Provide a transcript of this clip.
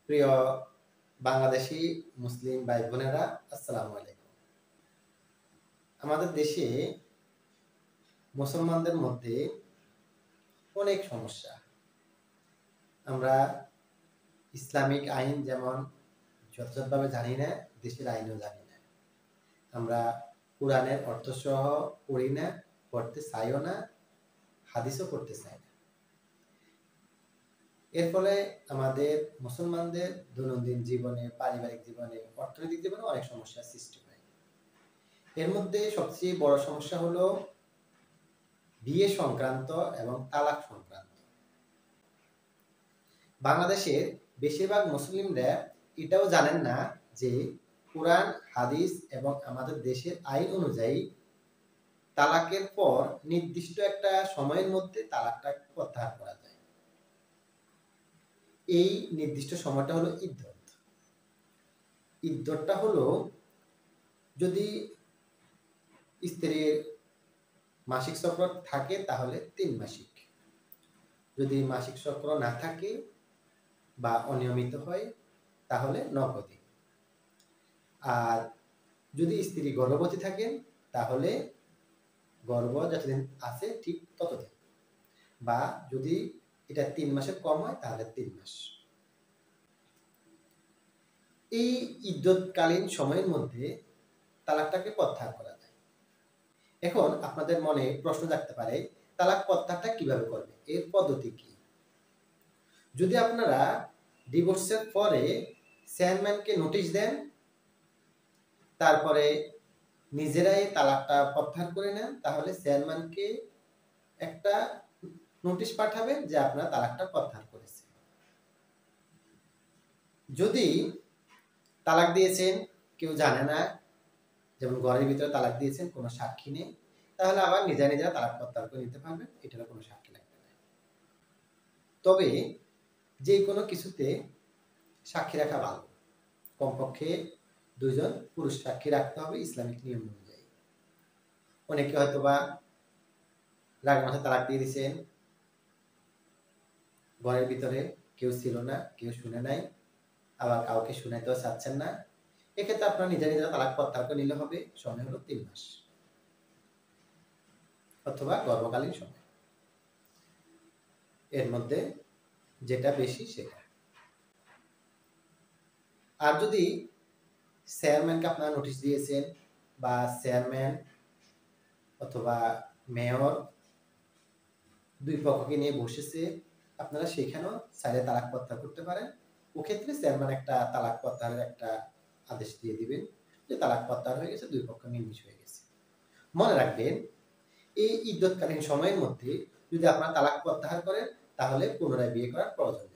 প্রিয় বাংলাদেশী মুসলিম ভাই বোনেরা, আসসালামু আলাইকুম। আমাদের দেশে মুসলমানদের মধ্যে অনেক সমস্যা। আমরা ইসলামিক আইন যেমন যথাযথভাবে জানি না, দেশের আইনও জানি না। আমরা কোরআনের অর্থসহ পড়ি না, পড়তে চাইও না, হাদিসও পড়তে চাই না। এর ফলে আমাদের মুসলমানদের দৈনন্দিন জীবনে, পারিবারিক জীবনে, অর্থনৈতিক জীবনে অনেক সমস্যার সৃষ্টি হয়। এর মধ্যে সবচেয়ে বড় সমস্যা হলো বিয়ে সংক্রান্ত এবং তালাক সংক্রান্ত। বাংলাদেশের বেশিরভাগ মুসলিমরা এটাও জানেন না যে কোরআন, হাদিস এবং আমাদের দেশের আইন অনুযায়ী তালাকের পর নির্দিষ্ট একটা সময়ের মধ্যে তালাকটা প্রত্যাহার করা যায়। এই নির্দিষ্ট সময়টা হলো ইদ্দত। ইদ্দতটা হলো যদি স্ত্রীর মাসিক চক্র থাকে তাহলে 3 মাসিক, যদি মাসিক চক্র না থাকে বা অনিয়মিত হয় তাহলে 9 দিন। আর যদি স্ত্রী গর্ভবতী থাকেন তাহলে গর্ভ যতদিন আছে ঠিক ততদিন, বা যদি এটা 3 মাসের কম হয় তাহলে 3 মাস। এই ইদ্দতকালীন সময়ের মধ্যে তালাকটাকে প্রত্যাহার করা যায়। এখন আপনাদের মনে প্রশ্ন জাগতে পারে, তালাক প্রত্যাহারটা কিভাবে করবে, এর পদ্ধতি কি? যদি আপনারা ডিভোর্সের পরে চেয়ারম্যানকে নোটিশ দেন, তারপরে নিজেরাই তালাকটা প্রত্যাহার করে নেন, তাহলে চেয়ারম্যানকে একটা নোটিশ পাঠাবেন যে আপনারা তালাকটা প্রত্যাহার করেছেন। যদি তালাক দিয়েছেন কেউ জানে না, যেমন ঘরের ভিতরে তালাক দিয়েছেন, কোনো সাক্ষী নেই, তাহলে আবার নিজেরা তালাক প্রত্যাহার করে নিতে পারবেন, এটারও কোনো সাক্ষী লাগবে না। তবে যে কোনো কিছুতে সাক্ষী রাখা ভালো। কমপক্ষে 2 জন পুরুষ সাক্ষী রাখতে হবে ইসলামিক নিয়ম অনুযায়ী। অনেকে হয়তোবা রাগ মাথায় তালাক দিয়ে দিয়েছেন, ঘরের ভিতরে কেউ ছিল না, কেউ শুনে নাই, আবার কাউকে শুনাইতেও চাচ্ছেন না। এক্ষেত্রে আপনারা নিজেরা তালাক প্রত্যাহার করে নিলে হবে। সময় হলো 3 মাস অথবা গর্ভকালীন সময়, এর মধ্যে যেটা বেশি সেটা। আর যদি চেয়ারম্যানকে আপনারা নোটিশ দিয়েছেন বা চেয়ারম্যান অথবা মেয়র 2 পক্ষকে নিয়ে বসেছে, আপনারা সেখানেও চাইলে তালাক প্রত্যাহার করতে পারেন। ওক্ষেত্রে চেয়ারম্যান একটা তালাক প্রত্যাহারের একটা আদেশ দিয়ে দিবেন যে তালাক প্রত্যাহার হয়ে গেছে, 2 পক্ষ মিলমিশ হয়ে গেছে। মনে রাখবেন, এই ইদ্দতকালীন সময়ের মধ্যে যদি আপনারা তালাক প্রত্যাহার করেন তাহলে পুনরায় বিয়ে করার প্রয়োজন নেই।